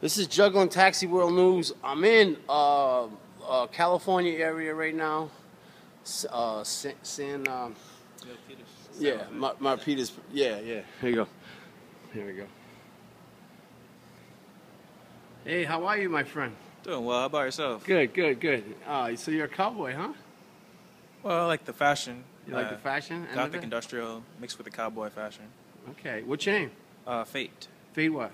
This is Juggling Taxi World News. I'm in California area right now. Yeah, my Peters. Yeah. Here you go. Here we go. Hey, how are you, my friend? Doing well. How about yourself? Good. So you're a cowboy, huh? Well, I like the fashion. You like the fashion? Gothic industrial mixed with the cowboy fashion. Okay. What's your name? Fate. Fate what?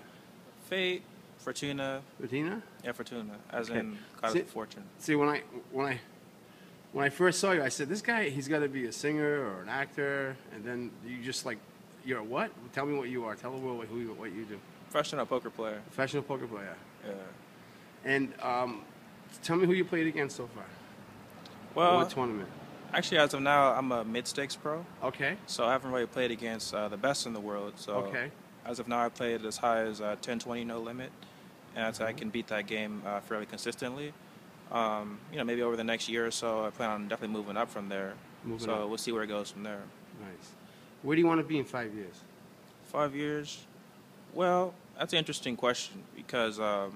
Fate, Fortuna. Fortuna? Yeah, Fortuna, as in God of Fortune. See, when I first saw you, I said, this guy, he's got to be a singer or an actor, and then you just like, you're a what? Tell me what you are. Tell the world what you do. Professional poker player. Professional poker player. Yeah. And tell me who you played against so far. Well, what tournament? Actually, as of now, I'm a mid-stakes pro. Okay. So I haven't really played against the best in the world. So okay. As of now, I played as high as 10-20 no limit, and I'd say I can beat that game fairly consistently. Maybe over the next year or so, I plan on definitely moving up from there. We'll see where it goes from there. Nice. Where do you want to be in 5 years? 5 years? Well, that's an interesting question because I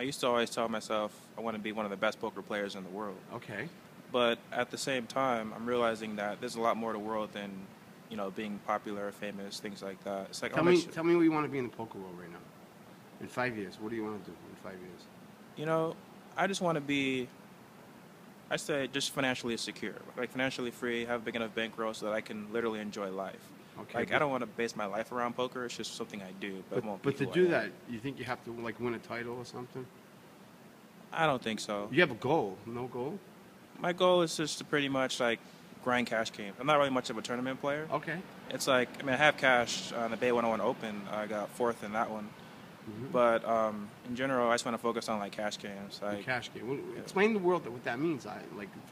used to always tell myself I want to be one of the best poker players in the world. Okay. But at the same time, I'm realizing that there's a lot more to the world than, being popular, famous, things like that. It's like tell me where you want to be in the poker world right now. In 5 years, what do you want to do in 5 years? I just want to be, I say, just financially secure, like financially free, have a big enough bankroll so that I can literally enjoy life. Okay. Like I don't want to base my life around poker. It's just something I do, but it won't be. But to do that, you think you have to like win a title or something? I don't think so. You have a goal? No goal? My goal is just to pretty much like grind cash games. I'm not really much of a tournament player. Okay. It's like, I have cash on the Bay 101 Open. I got fourth in that one. Mm-hmm. But in general, I just want to focus on like cash games. Like cash game. Well, explain the world what that means.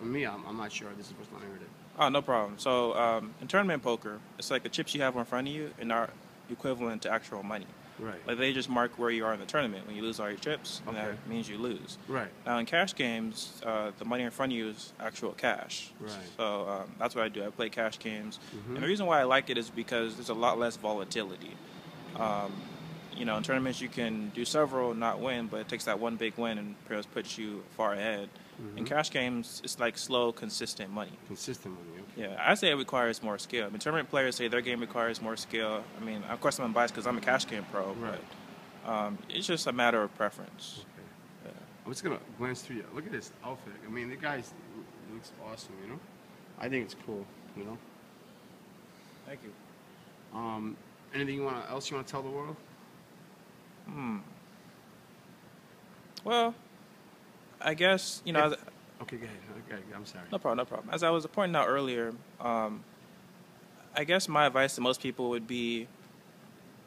For me, I'm not sure. This is the first time I heard it. Oh, no problem. So in tournament poker, it's like the chips you have in front of you and are equivalent to actual money. Right. Like they just mark where you are in the tournament. When you lose all your chips, and that means you lose. Right. Now in cash games, the money in front of you is actual cash. Right. So that's what I do. I play cash games, mm-hmm. and the reason why I like it is because there's a lot less volatility. In tournaments you can do several, not win, but it takes that one big win and puts you far ahead. Mm-hmm. In cash games, it's like slow, consistent money. Consistent money. Okay. Yeah, I say it requires more skill. Tournament players say their game requires more skill. Of course, I'm biased because I'm a cash game pro, right. But it's just a matter of preference. Okay. Yeah. I'm just gonna glance through you. Look at this outfit. The guy's looks awesome. I think it's cool. Thank you. Anything else you want to tell the world? Well, I guess okay, go ahead. Okay, I'm sorry. No problem. As I was pointing out earlier, I guess my advice to most people would be,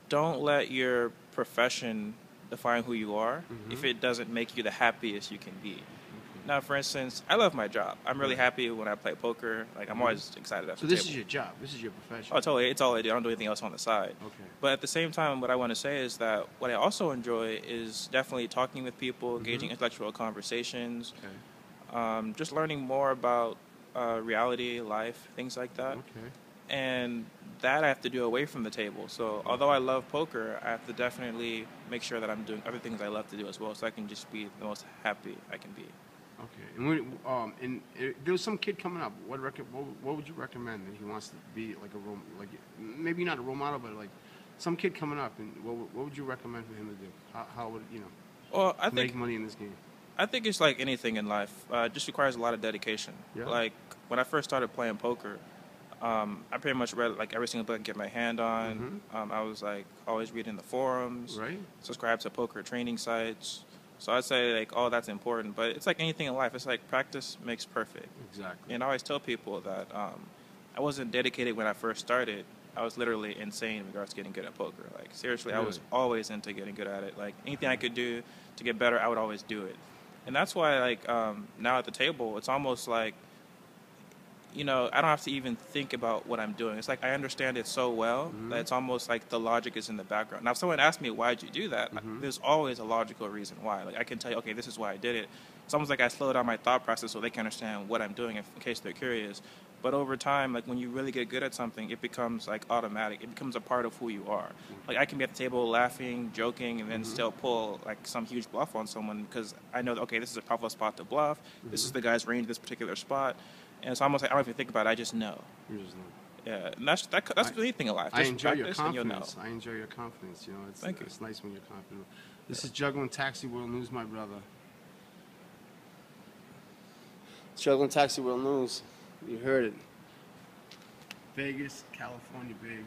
don't let your profession define who you are if it doesn't make you the happiest you can be. Now, for instance, I love my job. I'm really happy when I play poker. Like, I'm always excited at the table. So this is your job. This is your profession. Oh, totally. It's all I do. I don't do anything else on the side. Okay. But at the same time, what I want to say is that what I also enjoy is definitely talking with people, engaging intellectual conversations, just learning more about reality, life, things like that. Okay. And that I have to do away from the table. So although I love poker, I have to definitely make sure that I'm doing other things I love to do as well, so I can just be the most happy I can be. Okay, and there was some kid coming up. What would you recommend that he wants to be like a role, like maybe not a role model, but like some kid coming up? And what would you recommend for him to do? How would Well, I think make money in this game? I think it's like anything in life. It just requires a lot of dedication. Yeah. Like when I first started playing poker, I pretty much read like every single book I could get my hand on. I was like always reading the forums, subscribe to poker training sites. So I'd say like, oh, that's important, but it's like anything in life. It's like practice makes perfect. Exactly. And I always tell people that I wasn't dedicated when I first started. I was literally insane in regards to getting good at poker. Like seriously, really? I was always into getting good at it. Like anything I could do to get better, I would always do it. And that's why like now at the table, it's almost like I don't have to even think about what I'm doing. It's like I understand it so well that it's almost like the logic is in the background. Now, if someone asks me, why'd you do that? There's always a logical reason why. Like, I can tell you, okay, this is why I did it. It's almost like I slow down my thought process so they can understand what I'm doing in case they're curious. But over time, like when you really get good at something, it becomes like automatic. It becomes a part of who you are. Like I can be at the table laughing, joking, and then still pull like some huge bluff on someone because I know, okay, this is a powerful spot to bluff. This is the guy's range, this particular spot. And it's almost like I don't even think about it. I just know. You just know. Yeah, and that's anything in life. Just I enjoy your practice and you'll know. confidence. I enjoy your confidence. You know, Thank you. It's nice when you're confident. This is Juggling Taxi World News, my brother. Juggling Taxi World News. You heard it. Vegas, California, baby.